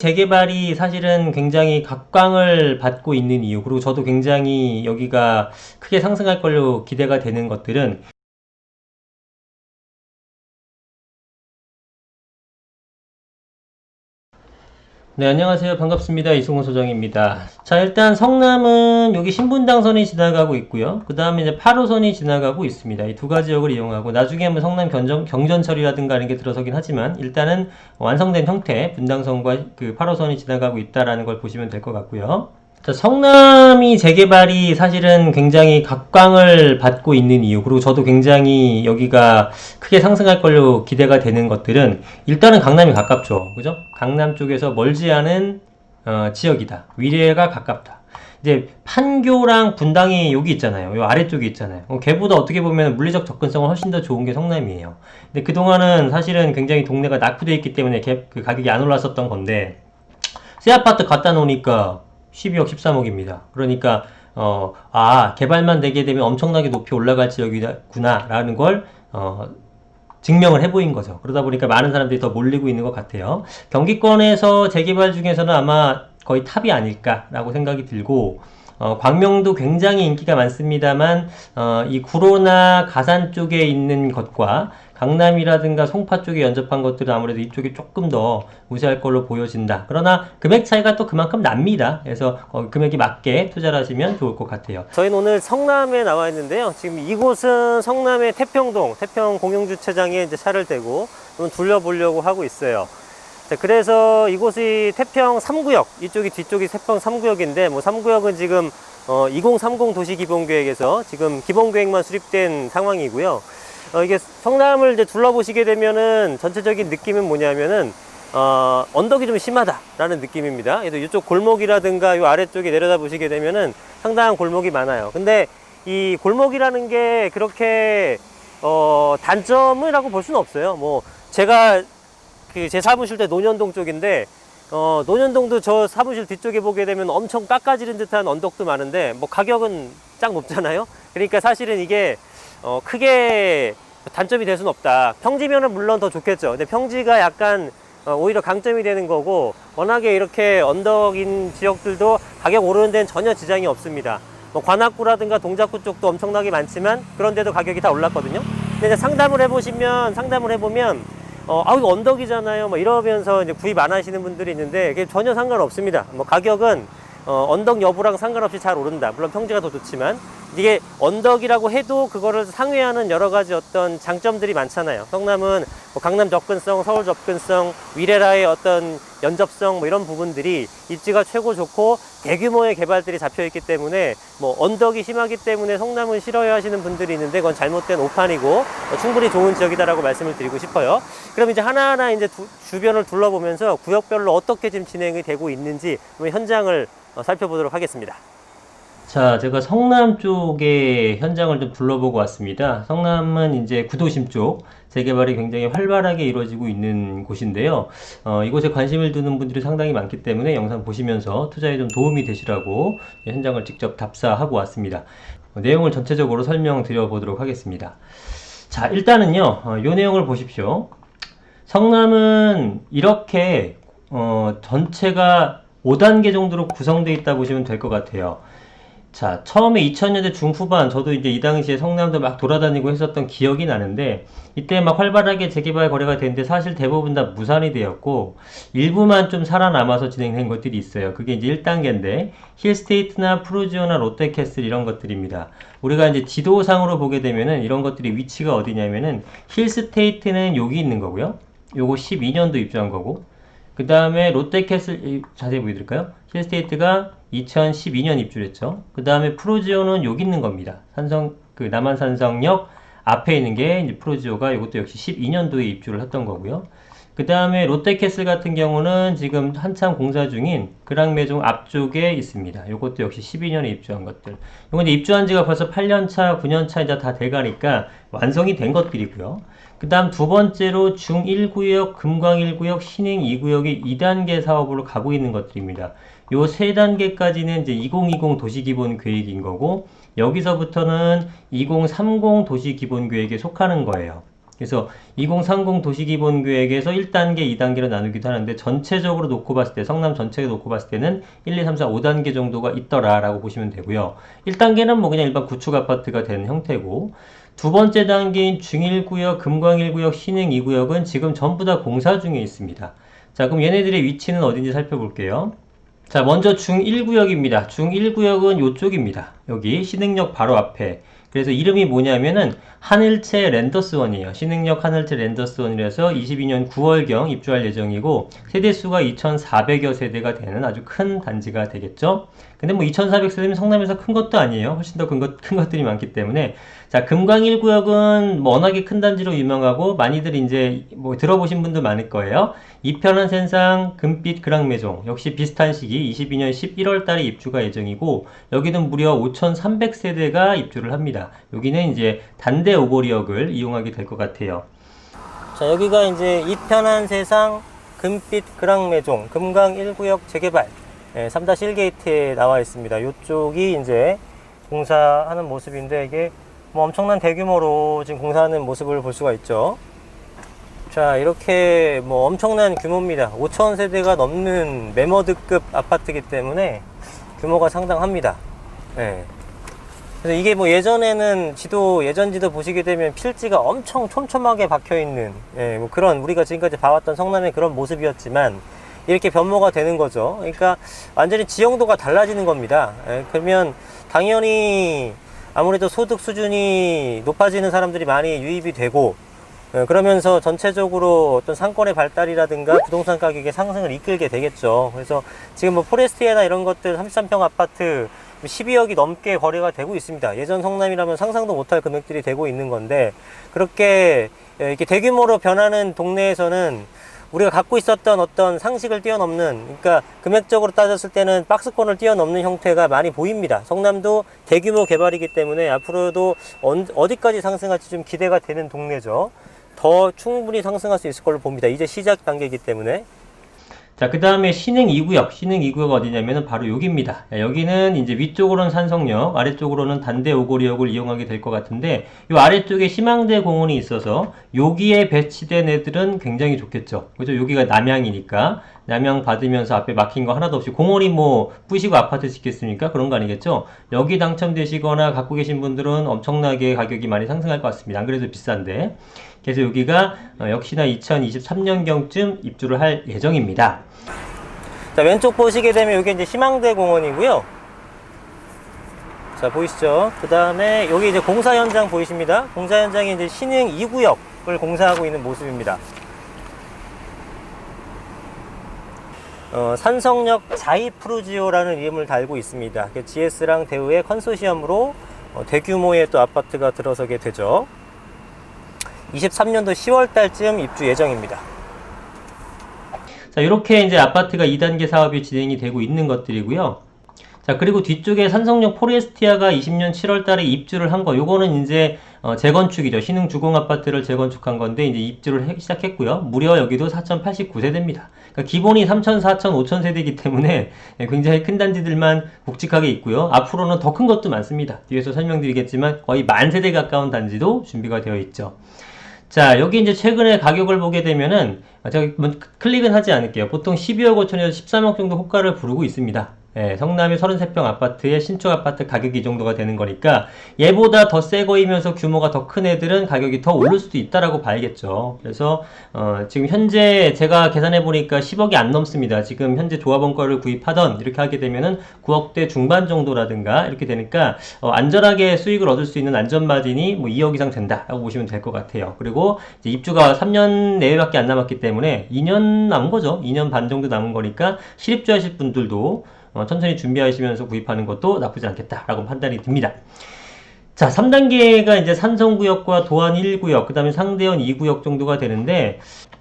재개발이 사실은 굉장히 각광을 받고 있는 이유, 그리고 저도 굉장히 여기가 크게 상승할 걸로 기대가 되는 것들은 네, 안녕하세요. 반갑습니다. 이승호 소장입니다. 자, 일단 성남은 여기 신분당선이 지나가고 있고요. 그 다음에 이제 8호선이 지나가고 있습니다. 이 두 가지 역을 이용하고 나중에 한번 성남 경전철이라든가 이런 게 들어서긴 하지만 일단은 완성된 형태 분당선과 그 8호선이 지나가고 있다라는 걸 보시면 될 것 같고요. 자, 성남이 재개발이 사실은 굉장히 각광을 받고 있는 이유, 그리고 저도 굉장히 여기가 크게 상승할 걸로 기대가 되는 것들은 일단은 강남이 가깝죠. 그죠? 강남 쪽에서 멀지 않은 지역이다. 위례가 가깝다. 이제 판교랑 분당이 여기 있잖아요. 요 아래쪽에 있잖아요. 걔보다 어떻게 보면 물리적 접근성은 훨씬 더 좋은 게 성남이에요. 근데 그동안은 사실은 굉장히 동네가 낙후되어 있기 때문에 그 가격이 안 올랐었던 건데 새 아파트 갖다 놓으니까 12억, 13억입니다. 그러니까 개발만 되게 되면 엄청나게 높이 올라갈 지역이구나 라는 걸 증명을 해보인 거죠. 그러다 보니까 많은 사람들이 더 몰리고 있는 것 같아요. 경기권에서 재개발 중에서는 아마 거의 탑이 아닐까라고 생각이 들고, 광명도 굉장히 인기가 많습니다만 이 구로나 가산 쪽에 있는 것과 강남이라든가 송파 쪽에 연접한 것들은 아무래도 이쪽이 조금 더 우세할 걸로 보여진다. 그러나 금액 차이가 또 그만큼 납니다. 그래서 금액이 맞게 투자를 하시면 좋을 것 같아요. 저희는 오늘 성남에 나와 있는데요. 지금 이곳은 성남의 태평동, 태평공영주차장에 이제 차를 대고 좀 둘러보려고 하고 있어요. 자, 그래서 이곳이 태평 3구역, 이쪽이 뒤쪽이 태평 3구역인데, 뭐 3구역은 지금 2030 도시기본계획에서 지금 기본계획만 수립된 상황이고요. 이게 성남을 이제 둘러보시게 되면은 전체적인 느낌은 뭐냐면은 언덕이 좀 심하다라는 느낌입니다. 그래서 이쪽 골목이라든가 이 아래쪽에 내려다 보시게 되면은 상당한 골목이 많아요. 근데 이 골목이라는 게 그렇게 단점이라고 볼 수는 없어요. 뭐 제가 제 사무실 때 논현동 쪽인데 논현동도 저 사무실 뒤쪽에 보게 되면 엄청 깎아지른 듯한 언덕도 많은데 뭐 가격은 짱 높잖아요. 그러니까 사실은 이게 크게 단점이 될 수는 없다. 평지면은 물론 더 좋겠죠. 근데 평지가 약간 오히려 강점이 되는 거고, 워낙에 이렇게 언덕인 지역들도 가격 오르는 데는 전혀 지장이 없습니다. 뭐 관악구라든가 동작구 쪽도 엄청나게 많지만 그런데도 가격이 다 올랐거든요. 근데 이제 상담을 해보면 이거 언덕이잖아요. 뭐 이러면서 이제 구입 안 하시는 분들이 있는데 그게 전혀 상관없습니다. 뭐 가격은 언덕 여부랑 상관없이 잘 오른다. 물론 평지가 더 좋지만 이게 언덕이라고 해도 그거를 상회하는 여러 가지 어떤 장점들이 많잖아요. 성남은 뭐 강남 접근성, 서울 접근성, 위례라의 어떤 연접성 뭐 이런 부분들이 입지가 최고 좋고 대규모의 개발들이 잡혀 있기 때문에 뭐 언덕이 심하기 때문에 성남은 싫어해 하시는 분들이 있는데 그건 잘못된 오판이고 충분히 좋은 지역이다라고 말씀을 드리고 싶어요. 그럼 이제 하나하나 이제 주변을 둘러보면서 구역별로 어떻게 지금 진행이 되고 있는지 현장을 살펴보도록 하겠습니다. 자, 제가 성남 쪽의 현장을 좀 둘러보고 왔습니다. 성남은 이제 구도심 쪽 재개발이 굉장히 활발하게 이루어지고 있는 곳인데요. 이곳에 관심을 두는 분들이 상당히 많기 때문에 영상 보시면서 투자에 좀 도움이 되시라고 현장을 직접 답사하고 왔습니다. 내용을 전체적으로 설명드려 보도록 하겠습니다. 자, 일단은요, 이 내용을 보십시오. 성남은 이렇게 전체가 5단계 정도로 구성되어 있다 보시면 될 것 같아요. 자, 처음에 2000년대 중후반 저도 이제 이 당시에 성남도 막 돌아다니고 했었던 기억이 나는데 이때 막 활발하게 재개발 거래가 됐는데 사실 대부분 다 무산이 되었고 일부만 좀 살아남아서 진행된 것들이 있어요. 그게 이제 1단계인데 힐스테이트나 프루지오나 롯데캐슬 이런 것들입니다. 우리가 이제 지도상으로 보게 되면은 이런 것들이 위치가 어디냐면은 힐스테이트는 여기 있는 거고요. 요거 12년도 입주한 거고, 그 다음에 롯데캐슬 자세히 보여드릴까요? 힐스테이트가 2012년 입주를 했죠. 그 다음에 프로지오는 여기 있는 겁니다. 남한산성역 앞에 있는 게 이제 프로지오가 이것도 역시 12년도에 입주를 했던 거고요. 그 다음에 롯데캐슬 같은 경우는 지금 한참 공사 중인 그랑매종 앞쪽에 있습니다. 이것도 역시 12년에 입주한 것들. 이건 이제 입주한 지가 벌써 8년차, 9년차 이제 다 돼가니까 완성이 된 것들이고요. 그 다음 두 번째로 중 1구역, 금광 1구역, 신행 2구역이 2단계 사업으로 가고 있는 것들입니다. 요 세 단계까지는 이제 2020 도시기본 계획인 거고, 여기서부터는 2030 도시기본 계획에 속하는 거예요. 그래서 2030 도시기본계획에서 1단계, 2단계로 나누기도 하는데 전체적으로 놓고 봤을 때 성남 전체에 놓고 봤을 때는 1, 2, 3, 4, 5단계 정도가 있더라라고 보시면 되고요. 1단계는 뭐 그냥 일반 구축 아파트가 되는 형태고 두 번째 단계인 중1구역, 금광1구역, 신흥2구역은 지금 전부 다 공사 중에 있습니다. 자, 그럼 얘네들의 위치는 어딘지 살펴볼게요. 자, 먼저 중1구역입니다. 중1구역은 요쪽입니다. 여기 신흥역 바로 앞에. 그래서 이름이 뭐냐면은 하늘채 랜더스원이에요. 신흥역 하늘채 랜더스원이라서 22년 9월경 입주할 예정이고 세대수가 2,400여 세대가 되는 아주 큰 단지가 되겠죠. 근데 뭐 2,400세대면 성남에서 큰 것도 아니에요. 훨씬 더 큰 것들이 많기 때문에. 자, 금광 1구역은 워낙에 큰 단지로 유명하고 많이들 이제 뭐 들어보신 분도 많을 거예요. 이편한 센상 금빛 그랑매종 역시 비슷한 시기 22년 11월 달에 입주가 예정이고 여기는 무려 5,300세대가 입주를 합니다. 여기는 이제 단대 오거리역을 이용하게 될 것 같아요. 자, 여기가 이제 이편한 세상 금빛 그랑매종 금강 1구역 재개발 3-1게이트에 나와 있습니다. 이쪽이 이제 공사하는 모습인데 이게 뭐 엄청난 대규모로 지금 공사하는 모습을 볼 수가 있죠. 자, 이렇게 뭐 엄청난 규모입니다. 5,000세대가 넘는 매머드급 아파트이기 때문에 규모가 상당합니다. 네. 그래서 이게 뭐 예전 지도 보시게 되면 필지가 엄청 촘촘하게 박혀 있는 뭐 그런 우리가 지금까지 봐왔던 성남의 그런 모습이었지만 이렇게 변모가 되는 거죠. 그러니까 완전히 지형도가 달라지는 겁니다. 그러면 당연히 아무래도 소득 수준이 높아지는 사람들이 많이 유입이 되고 그러면서 전체적으로 어떤 상권의 발달이라든가 부동산 가격의 상승을 이끌게 되겠죠. 그래서 지금 뭐 포레스트리아나 이런 것들 33평 아파트 12억이 넘게 거래가 되고 있습니다. 예전 성남이라면 상상도 못할 금액들이 되고 있는 건데 그렇게 이렇게 대규모로 변하는 동네에서는 우리가 갖고 있었던 어떤 상식을 뛰어넘는, 그러니까 금액적으로 따졌을 때는 박스권을 뛰어넘는 형태가 많이 보입니다. 성남도 대규모 개발이기 때문에 앞으로도 어디까지 상승할지 좀 기대가 되는 동네죠. 더 충분히 상승할 수 있을 걸로 봅니다. 이제 시작 단계이기 때문에. 자, 그 다음에 신흥 2구역. 신흥 2구역 어디냐면은 바로 여기입니다. 여기는 이제 위쪽으로는 산성역, 아래쪽으로는 단대 오거리역을 이용하게 될 것 같은데, 이 아래쪽에 희망대 공원이 있어서 여기에 배치된 애들은 굉장히 좋겠죠. 그죠? 여기가 남양이니까. 남양 받으면서 앞에 막힌 거 하나도 없이 공원이 뭐 부시고 아파트 짓겠습니까? 그런 거 아니겠죠? 여기 당첨되시거나 갖고 계신 분들은 엄청나게 가격이 많이 상승할 것 같습니다. 안 그래도 비싼데. 그래서 여기가 역시나 2023년경쯤 입주를 할 예정입니다. 자, 왼쪽 보시게 되면 여기 이제 희망대 공원이고요. 자, 보이시죠? 그 다음에 여기 이제 공사 현장 보이십니다. 공사 현장이 이제 신흥 2구역을 공사하고 있는 모습입니다. 산성역 자이프루지오라는 이름을 달고 있습니다. GS랑 대우의 컨소시엄으로 대규모의 또 아파트가 들어서게 되죠. 23년도 10월 달쯤 입주 예정입니다. 자, 이렇게 이제 아파트가 2단계 사업이 진행이 되고 있는 것들이고요. 자, 그리고 뒤쪽에 산성역 포레스티아가 20년 7월 달에 입주를 한 거, 요거는 이제 재건축이죠. 신흥 주공 아파트를 재건축한 건데 이제 입주를 시작했고요. 무려 여기도 4,089세대입니다. 그러니까 기본이 3,000, 4,000, 5,000세대이기 때문에 굉장히 큰 단지들만 굵직하게 있고요. 앞으로는 더 큰 것도 많습니다. 뒤에서 설명드리겠지만 거의 10,000세대 가까운 단지도 준비가 되어 있죠. 자, 여기 이제 최근에 가격을 보게 되면은, 제가 클릭은 하지 않을게요. 보통 12억 5천에서 13억 정도 호가를 부르고 있습니다. 성남의 33평 아파트의 신축 아파트 가격이 이 정도가 되는 거니까 얘보다 더 새 거이면서 규모가 더 큰 애들은 가격이 더 오를 수도 있다라고 봐야겠죠. 그래서 지금 현재 제가 계산해 보니까 10억이 안 넘습니다. 지금 현재 조합원가를 구입하던 이렇게 하게 되면은 9억대 중반 정도라든가 이렇게 되니까 안전하게 수익을 얻을 수 있는 안전 마진이 뭐 2억 이상 된다라고 보시면 될 것 같아요. 그리고 이제 입주가 3년 내외밖에 안 남았기 때문에 2년 남은 거죠. 2년 반 정도 남은 거니까 실입주 하실 분들도 천천히 준비하시면서 구입하는 것도 나쁘지 않겠다라고 판단이 듭니다. 자, 3단계가 이제 산성구역과 도안 1구역, 그 다음에 상대원 2구역 정도가 되는데,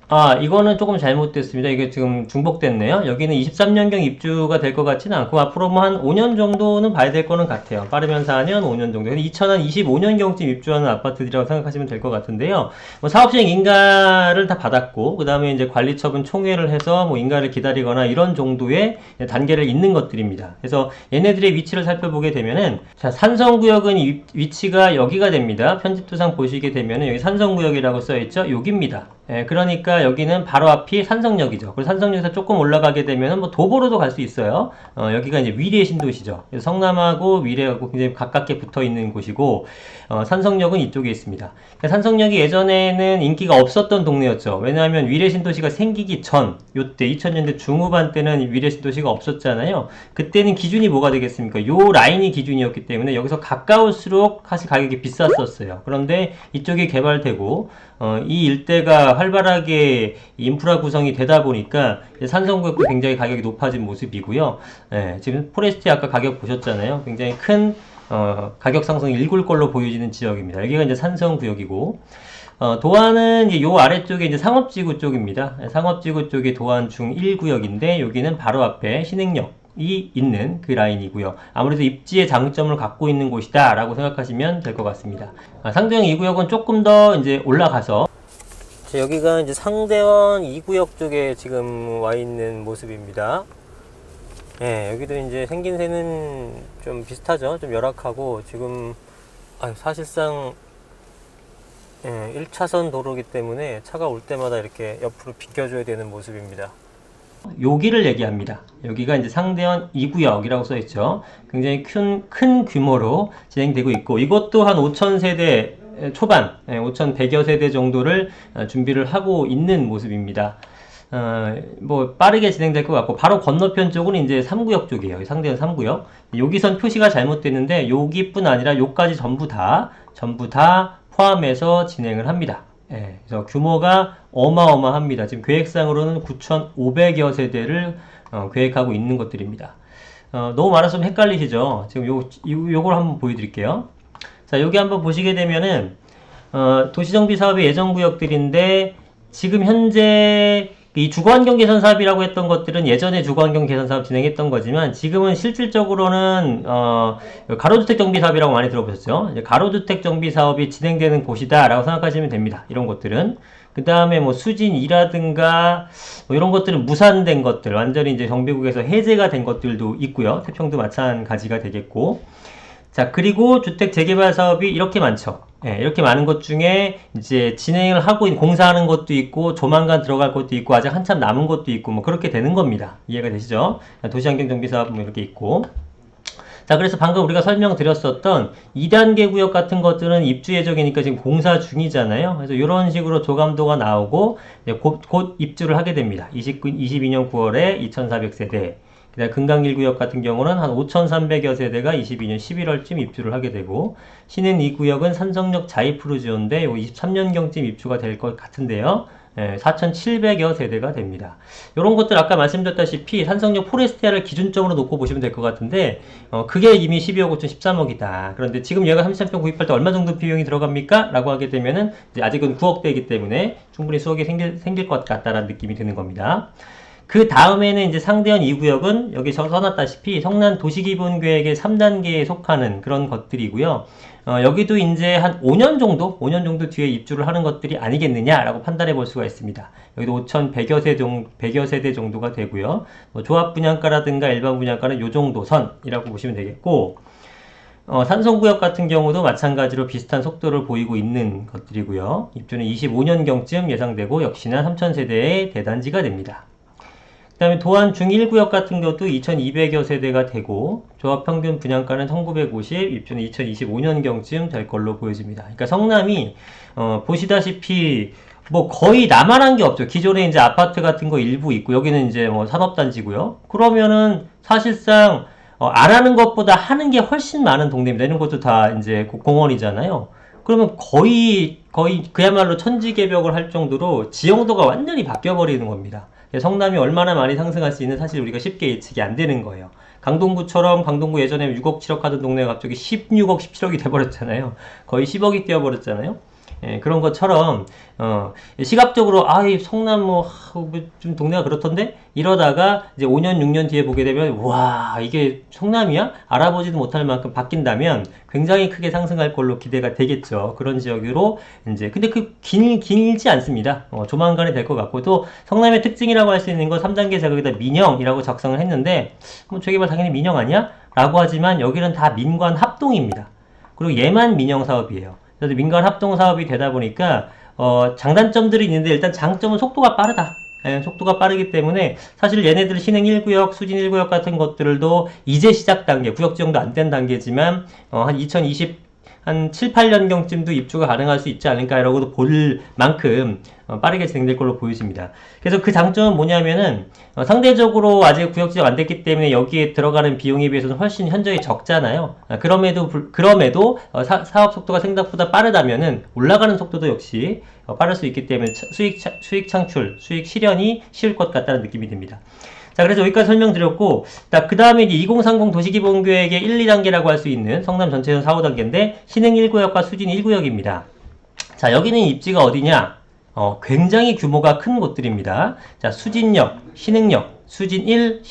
아, 이거는 조금 잘못됐습니다. 이게 지금 중복됐네요. 여기는 23년경 입주가 될 것 같지는 않고, 앞으로 뭐 한 5년 정도는 봐야 될 거는 같아요. 빠르면 4년, 5년 정도. 2025년경쯤 입주하는 아파트들이라고 생각하시면 될 것 같은데요. 뭐 사업시행 인가를 다 받았고, 그 다음에 이제 관리처분 총회를 해서 뭐 인가를 기다리거나 이런 정도의 단계를 잇는 것들입니다. 그래서 얘네들의 위치를 살펴보게 되면은, 자, 산성구역은 위치가 여기가 됩니다. 편집도상 보시게 되면은 여기 산성구역이라고 써있죠? 여기입니다. 예, 그러니까 여기는 바로 앞이 산성역이죠. 그리고 산성역에서 조금 올라가게 되면 뭐 도보로도 갈 수 있어요. 여기가 이제 위례 신도시죠. 그래서 성남하고 위례하고 굉장히 가깝게 붙어 있는 곳이고, 산성역은 이쪽에 있습니다. 그러니까 산성역이 예전에는 인기가 없었던 동네였죠. 왜냐하면 위례 신도시가 생기기 전, 요때 2000년대 중후반 때는 위례 신도시가 없었잖아요. 그때는 기준이 뭐가 되겠습니까? 요 라인이 기준이었기 때문에 여기서 가까울수록 사실 가격이 비쌌었어요. 그런데 이쪽이 개발되고, 이 일대가 활발하게 인프라 구성이 되다 보니까 산성구역도 굉장히 가격이 높아진 모습이고요. 예, 지금 포레스트 아까 가격 보셨잖아요. 굉장히 큰 가격 상승이 일굴 걸로 보여지는 지역입니다. 여기가 이제 산성구역이고, 도안은 이제 요 아래쪽에 이제 상업지구 쪽입니다. 상업지구 쪽이 도안 중1구역인데 여기는 바로 앞에 신흥역이 있는 그 라인이고요. 아무래도 입지의 장점을 갖고 있는 곳이다 라고 생각하시면 될 것 같습니다. 상대형 2구역은 조금 더 이제 올라가서, 여기가 이제 상대원 2구역 쪽에 지금 와 있는 모습입니다. 예, 여기도 이제 생긴새는 좀 비슷하죠. 좀 열악하고, 지금, 사실상, 예, 1차선 도로기 때문에 차가 올 때마다 이렇게 옆으로 비켜줘야 되는 모습입니다. 여기를 얘기합니다. 여기가 이제 상대원 2구역이라고 써있죠. 굉장히 큰 규모로 진행되고 있고, 이것도 한 5,000세대 초반, 5,100여 세대 정도를 준비를 하고 있는 모습입니다. 뭐 빠르게 진행될 것 같고, 바로 건너편 쪽은 이제 3구역 쪽이에요. 상대원 3구역. 여기선 표시가 잘못됐는데 여기뿐 아니라 요까지 전부 다 포함해서 진행을 합니다. 예, 그래서 규모가 어마어마합니다. 지금 계획상으로는 9,500여 세대를 계획하고 있는 것들입니다. 너무 많아서 좀 헷갈리시죠? 지금 요걸 한번 보여드릴게요. 자, 여기 한번 보시게 되면은 도시정비 사업의 예정 구역들인데, 지금 현재 이 주거환경 개선 사업이라고 했던 것들은 예전에 주거환경 개선 사업 진행했던 거지만, 지금은 실질적으로는 가로주택 정비 사업이라고 많이 들어보셨죠? 이제 가로주택 정비 사업이 진행되는 곳이다 라고 생각하시면 됩니다. 이런 것들은. 그 다음에 뭐 수진이라든가 뭐 이런 것들은 무산된 것들, 완전히 이제 정비국에서 해제가 된 것들도 있고요. 태평도 마찬가지가 되겠고, 자, 그리고 주택 재개발 사업이 이렇게 많죠. 예, 이렇게 많은 것 중에 이제 진행을 하고 공사하는 것도 있고, 조만간 들어갈 것도 있고, 아직 한참 남은 것도 있고, 뭐 그렇게 되는 겁니다. 이해가 되시죠? 도시환경 정비 사업 뭐 이렇게 있고. 자, 그래서 방금 우리가 설명드렸었던 2단계 구역 같은 것들은 입주 예정이니까 지금 공사 중이잖아요. 그래서 이런 식으로 조감도가 나오고 곧 입주를 하게 됩니다. 22년 9월에 2,400세대. 금강 1구역 같은 경우는 한 5,300여 세대가 22년 11월쯤 입주를 하게 되고, 신흥 2구역은 산성역 자이프루지오인데 23년경쯤 입주가 될 것 같은데요. 4,700여 세대가 됩니다. 이런 것들 아까 말씀드렸다시피 산성역 포레스티아를 기준점으로 놓고 보시면 될 것 같은데, 그게 이미 12억 5천 13억이다. 그런데 지금 얘가 33평 구입할 때 얼마 정도 비용이 들어갑니까? 라고 하게 되면은 이제 아직은 9억대이기 때문에 충분히 수억이 생길 것 같다라는 느낌이 드는 겁니다. 그 다음에는 이제 상대원 2구역은 여기 써놨다시피 성남 도시기본계획의 3단계에 속하는 그런 것들이고요. 여기도 이제 한 5년 정도 뒤에 입주를 하는 것들이 아니겠느냐라고 판단해 볼 수가 있습니다. 여기도 5,100여 세대 정도가 되고요. 뭐 조합 분양가라든가 일반 분양가는 요 정도 선이라고 보시면 되겠고, 산성구역 같은 경우도 마찬가지로 비슷한 속도를 보이고 있는 것들이고요. 입주는 25년경쯤 예상되고 역시나 3,000세대의 대단지가 됩니다. 그 다음에 도안 중1구역 같은 것도 2,200여 세대가 되고, 조합평균 분양가는 1,950, 입주는 2025년경쯤 될 걸로 보여집니다. 그러니까 성남이 보시다시피 뭐 거의 나만한 게 없죠. 기존에 이제 아파트 같은 거 일부 있고, 여기는 이제 뭐 산업단지고요. 그러면은 사실상 안 하는 것보다 하는 게 훨씬 많은 동네입니다. 이런 것도 다 이제 공원이잖아요. 그러면 거의 그야말로 천지개벽을 할 정도로 지형도가 완전히 바뀌어버리는 겁니다. 성남이 얼마나 많이 상승할 수 있는, 사실 우리가 쉽게 예측이 안 되는 거예요. 강동구처럼, 강동구 예전에 6억 7억 하던 동네가 갑자기 16억 17억이 돼버렸잖아요. 거의 10억이 뛰어버렸잖아요. 그런 것처럼 시각적으로 이 성남 좀 동네가 그렇던데 이러다가 이제 5년 6년 뒤에 보게 되면 와 이게 성남이야? 알아보지도 못할 만큼 바뀐다면 굉장히 크게 상승할 걸로 기대가 되겠죠. 그런 지역으로 이제 근데 길지 않습니다. 조만간에 될 것 같고 또 성남의 특징이라고 할 수 있는 건 3단계 자격에다 민영이라고 작성을 했는데 재개발 당연히 민영 아니야? 라고 하지만 여기는 다 민관 합동입니다. 그리고 얘만 민영 사업이에요. 그래서 민간 합동 사업이 되다 보니까 장단점들이 있는데 일단 장점은 속도가 빠르다. 속도가 빠르기 때문에 사실 얘네들 신흥 1구역, 수진 1구역 같은 것들도 이제 시작 단계, 구역 지정도 안 된 단계지만 한 2020, 한 7, 8년경쯤도 입주가 가능할 수 있지 않을까라고도 볼 만큼 빠르게 진행될 걸로 보여집니다. 그래서 그 장점은 뭐냐면은 상대적으로 아직 구역 지정 안 됐기 때문에 여기에 들어가는 비용에 비해서는 훨씬 현저히 적잖아요. 그럼에도 사업 속도가 생각보다 빠르다면은 올라가는 속도도 역시 빠를 수 있기 때문에 수익 창출, 수익 실현이 쉬울 것 같다는 느낌이 듭니다. 자, 그래서 여기까지 설명드렸고, 그 다음에 이제 2030 도시기본계획의 1, 2단계라고 할 수 있는 성남 전체에서 4, 5단계인데, 신흥 1구역과 수진 1구역입니다. 자, 여기는 입지가 어디냐? 굉장히 규모가 큰 곳들입니다. 자, 수진역, 신흥역, 수진 1,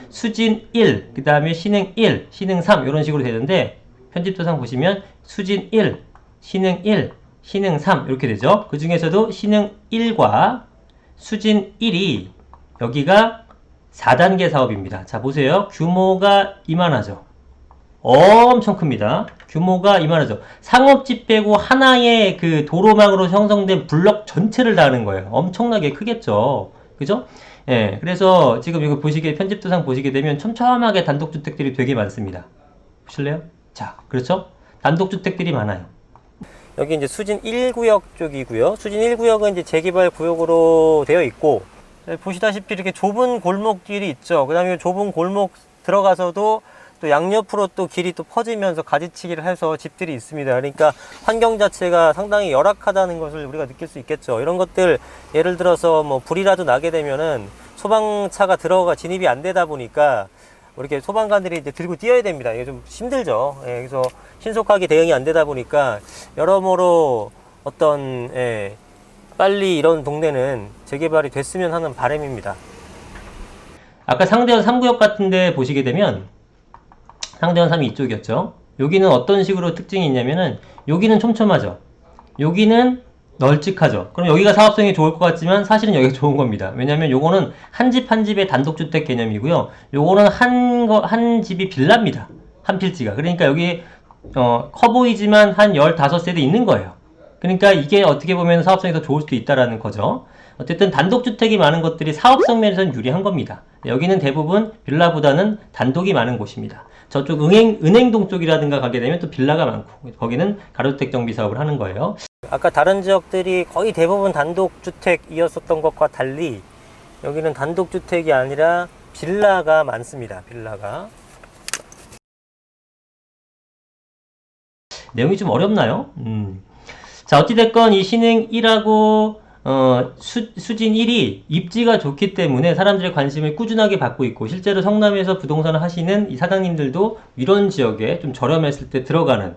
수진 1, 그 다음에 신흥 1, 신흥 3, 이런 식으로 되는데, 편집도상 보시면 수진 1, 신흥 1, 신흥 3, 이렇게 되죠. 그 중에서도 신흥 1과 수진 1이 여기가 4단계 사업입니다. 자, 보세요. 규모가 이만하죠. 엄청 큽니다. 규모가 이만하죠. 상업지 빼고 하나의 그 도로망으로 형성된 블럭 전체를 다 하는 거예요. 엄청나게 크겠죠. 그죠? 그래서 지금 이거 편집도상 보시게 되면 촘촘하게 단독주택들이 되게 많습니다. 보실래요? 자, 그렇죠? 단독주택들이 많아요. 여기 이제 수진 1구역 쪽이고요. 수진 1구역은 이제 재개발 구역으로 되어 있고, 보시다시피 이렇게 좁은 골목길이 있죠. 그 다음에 좁은 골목 들어가서도 또 양옆으로 또 길이 또 퍼지면서 가지치기를 해서 집들이 있습니다. 그러니까 환경 자체가 상당히 열악하다는 것을 우리가 느낄 수 있겠죠. 이런 것들 예를 들어서 뭐 불이라도 나게 되면은 소방차가 진입이 안 되다 보니까 이렇게 소방관들이 이제 들고 뛰어야 됩니다. 이게 좀 힘들죠. 그래서 신속하게 대응이 안 되다 보니까 여러모로 빨리 이런 동네는 재개발이 됐으면 하는 바람입니다. 아까 상대원 3구역 같은데 보시게 되면 상대원 3이 이쪽이었죠. 여기는 어떤 식으로 특징이 있냐면은 여기는 촘촘하죠. 여기는 널찍하죠. 그럼 여기가 사업성이 좋을 것 같지만 사실은 여기가 좋은 겁니다. 왜냐면 요거는 한 집 한 집의 단독주택 개념이고요. 요거는 한 집이 빌라입니다. 한 필지가. 그러니까 여기 커 보이지만 한 15세대 있는 거예요. 그러니까 이게 어떻게 보면 사업성이 더 좋을 수도 있다라는 거죠. 어쨌든 단독주택이 많은 것들이 사업성 면에서는 유리한 겁니다. 여기는 대부분 빌라보다는 단독이 많은 곳입니다. 저쪽 은행동 쪽이라든가 가게 되면 또 빌라가 많고 거기는 가로주택 정비 사업을 하는 거예요. 아까 다른 지역들이 거의 대부분 단독주택이었었던 것과 달리 여기는 단독주택이 아니라 빌라가 많습니다. 빌라가. 내용이 좀 어렵나요? 자, 어찌됐건 이 신흥 1하고 수진 1이 입지가 좋기 때문에 사람들의 관심을 꾸준하게 받고 있고 실제로 성남에서 부동산을 하시는 이 사장님들도 이런 지역에 좀 저렴했을 때 들어가는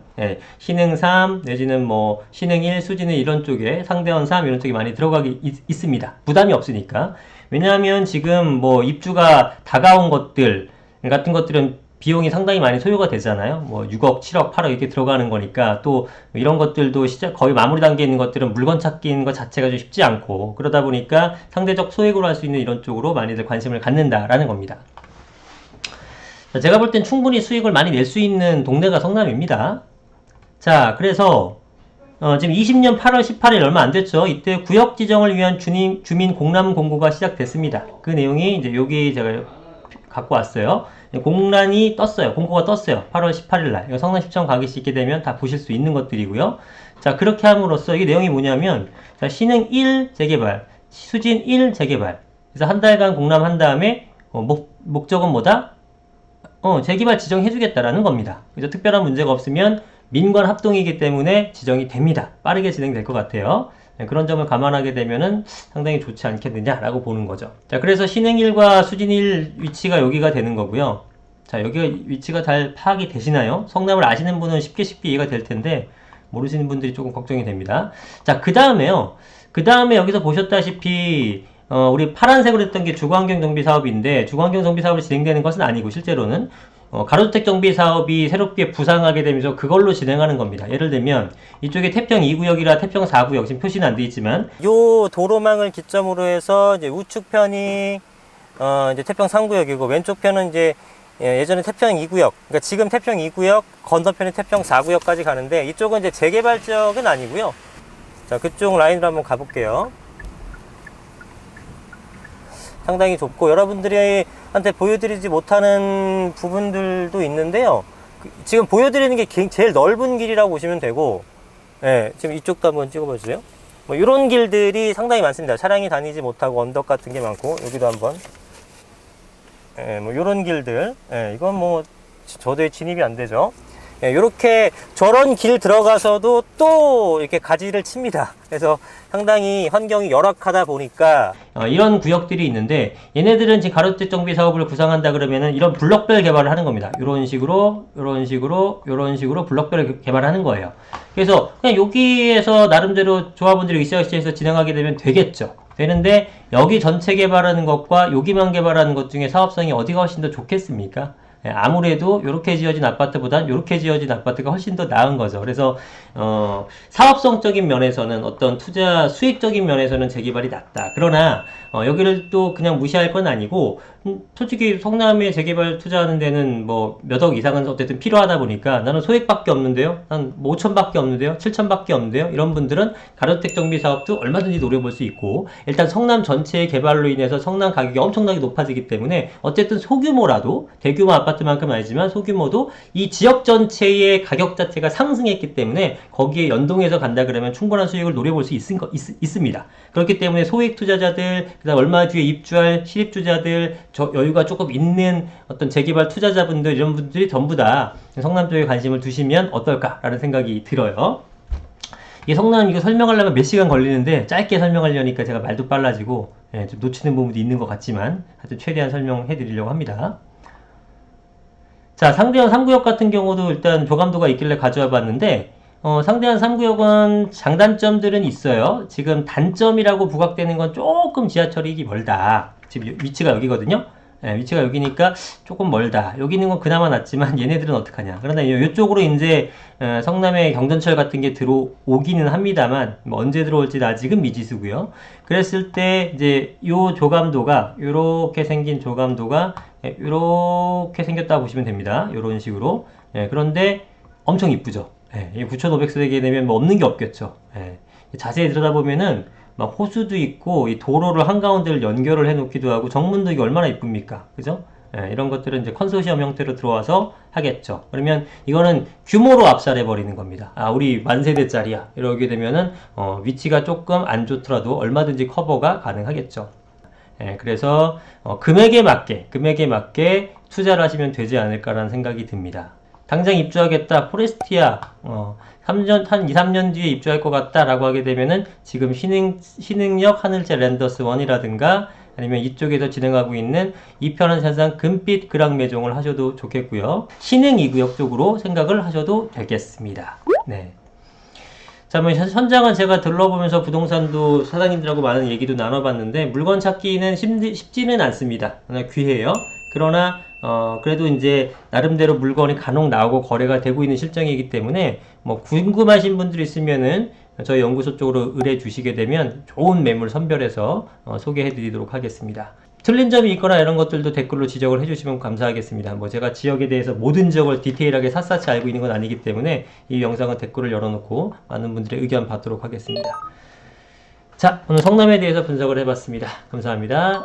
신흥 3 내지는 뭐 신흥 1, 수진 1 이런 쪽에 상대원 3 이런 쪽이 많이 들어가기 있습니다. 부담이 없으니까. 왜냐하면 지금 뭐 입주가 다가온 것들 같은 것들은 비용이 상당히 많이 소요가 되잖아요. 뭐 6억, 7억, 8억 이렇게 들어가는 거니까 또 이런 것들도 거의 마무리 단계에 있는 것들은 물건 찾기인 것 자체가 좀 쉽지 않고 그러다 보니까 상대적 소액으로 할 수 있는 이런 쪽으로 많이들 관심을 갖는다라는 겁니다. 자, 제가 볼 땐 충분히 수익을 많이 낼 수 있는 동네가 성남입니다. 자, 그래서 지금 20년 8월 18일 얼마 안 됐죠. 이때 구역 지정을 위한 주민 공람 공고가 시작됐습니다. 그 내용이 이제 여기 제가 갖고 왔어요. 공란이 떴어요. 공고가 떴어요. 8월 18일 날. 성남시청 가시게 되면 다 보실 수 있는 것들이고요. 자, 그렇게 함으로써 이게 내용이 뭐냐면, 자, 신흥 1 재개발, 수진 1 재개발. 그래서 한 달간 공람한 다음에, 목적은 뭐다? 재개발 지정해주겠다라는 겁니다. 그래서 특별한 문제가 없으면 민관 합동이기 때문에 지정이 됩니다. 빠르게 진행될 것 같아요. 그런 점을 감안하게 되면은 상당히 좋지 않겠느냐라고 보는 거죠. 자, 그래서 신흥 1과 수진 1 위치가 여기가 되는 거고요. 자, 여기가 위치가 잘 파악이 되시나요? 성남을 아시는 분은 쉽게 이해가 될 텐데, 모르시는 분들이 조금 걱정이 됩니다. 자, 그 다음에요. 그 다음에 여기서 보셨다시피 우리 파란색으로 했던 게 주거환경 정비 사업인데, 주거환경 정비 사업이 진행되는 것은 아니고 실제로는 가로주택 정비 사업이 새롭게 부상하게 되면서 그걸로 진행하는 겁니다. 예를 들면 이쪽에 태평 2구역이라 태평 4구역, 지금 표시는 안 돼 있지만 요 도로망을 기점으로 해서 이제 우측편이 이제 태평 3구역이고, 왼쪽 편은 이제 예전에 태평 2구역, 그러니까 지금 태평 2구역, 건너편이 태평 4구역까지 가는데, 이쪽은 이제 재개발 지역은 아니고요. 자, 그쪽 라인으로 한번 가볼게요. 상당히 좁고 여러분들이 한테 보여드리지 못하는 부분들도 있는데요. 지금 보여드리는 게 제일 넓은 길이라고 보시면 되고, 예, 지금 이쪽도 한번 찍어보세요. 뭐 이런 길들이 상당히 많습니다. 차량이 다니지 못하고 언덕 같은 게 많고, 여기도 한번, 예, 뭐 이런 길들, 예, 이건 뭐 저도의 진입이 안 되죠. 예, 요렇게 저런 길 들어가서도 또 이렇게 가지를 칩니다. 그래서 상당히 환경이 열악하다 보니까 이런 구역들이 있는데, 얘네들은 지금 가로주택 정비 사업을 구상한다 그러면은 이런 블럭별 개발을 하는 겁니다. 이런 식으로 블럭별 개발을 하는 거예요. 그래서 그냥 여기에서 나름대로 조합원들이 으쌰으쌰해서 진행하게 되면 되겠죠. 되는데 여기 전체 개발하는 것과 여기만 개발하는 것 중에 사업성이 어디가 훨씬 더 좋겠습니까? 아무래도 이렇게 지어진 아파트보단 이렇게 지어진 아파트가 훨씬 더 나은 거죠. 그래서 사업성적인 면에서는, 어떤 투자 수익적인 면에서는 재개발이 낫다. 그러나 여기를 또 그냥 무시할 건 아니고, 솔직히 성남에 재개발 투자하는 데는 뭐 몇 억 이상은 어쨌든 필요하다 보니까, 나는 소액밖에 없는데요, 한 5천밖에 없는데요, 7천밖에 없는데요, 이런 분들은 가로주택 정비 사업도 얼마든지 노려볼 수 있고, 일단 성남 전체의 개발로 인해서 성남 가격이 엄청나게 높아지기 때문에 어쨌든 소규모라도, 대규모 아파트만큼 아니지만 소규모도 이 지역 전체의 가격 자체가 상승했기 때문에 거기에 연동해서 간다 그러면 충분한 수익을 노려볼 수 있습니다. 그렇기 때문에 소액 투자자들, 그다음 얼마 뒤에 입주할 실입주자들, 여유가 조금 있는 어떤 재개발 투자자분들, 이런 분들이 전부 다 성남 쪽에 관심을 두시면 어떨까라는 생각이 들어요. 이 성남 이거 설명하려면 몇 시간 걸리는데, 짧게 설명하려니까 제가 말도 빨라지고, 좀 놓치는 부분도 있는 것 같지만 하여튼 최대한 설명해 드리려고 합니다. 자, 상대한 3구역 같은 경우도 일단 조감도가 있길래 가져와 봤는데, 상대한 3구역은 장단점들은 있어요. 지금 단점이라고 부각되는 건 조금 지하철이기 멀다. 지금 위치가 여기거든요. 위치가 여기니까 조금 멀다. 여기 있는 건 그나마 낫지만 얘네들은 어떡하냐. 그러나 이쪽으로 이제 성남의 경전철 같은 게 들어오기는 합니다만, 뭐 언제 들어올지 아직은 미지수고요. 그랬을 때 이제 요 조감도가, 요렇게 생긴 조감도가 요렇게 생겼다고 보시면 됩니다. 요런 식으로. 그런데 엄청 이쁘죠. 9,500세대 되면 뭐 없는 게 없겠죠. 자세히 들여다보면은 막 호수도 있고, 이 도로를 한가운데를 연결을 해 놓기도 하고, 정문도 이게 얼마나 이쁩니까? 그죠? 이런 것들은 이제 컨소시엄 형태로 들어와서 하겠죠. 그러면 이거는 규모로 압살해 버리는 겁니다. 아, 우리 만세대짜리야. 이러게 되면은 위치가 조금 안 좋더라도 얼마든지 커버가 가능하겠죠. 그래서 금액에 맞게 투자를 하시면 되지 않을까라는 생각이 듭니다. 당장 입주하겠다, 포레스티아, 한 2, 3년 뒤에 입주할 것 같다 라고 하게 되면은 지금 신흥역 하늘채 랜더스 1이라든가, 아니면 이쪽에서 진행하고 있는 이편한 산상 금빛 그랑 매종을 하셔도 좋겠고요. 신흥 2구역 쪽으로 생각을 하셔도 되겠습니다. 네. 자, 뭐 현장은 제가 들러보면서 부동산도 사장님들하고 많은 얘기도 나눠봤는데, 물건 찾기는 쉽지는 않습니다. 귀해요. 그러나 그래도 이제 나름대로 물건이 간혹 나오고 거래가 되고 있는 실정이기 때문에, 뭐 궁금하신 분들 있으면은 저희 연구소 쪽으로 의뢰 주시게 되면 좋은 매물 선별해서 소개해 드리도록 하겠습니다. 틀린 점이 있거나 이런 것들도 댓글로 지적을 해주시면 감사하겠습니다. 뭐 제가 지역에 대해서 모든 지역을 디테일하게 샅샅이 알고 있는 건 아니기 때문에 이 영상은 댓글을 열어놓고 많은 분들의 의견 받도록 하겠습니다. 자, 오늘 성남에 대해서 분석을 해봤습니다. 감사합니다.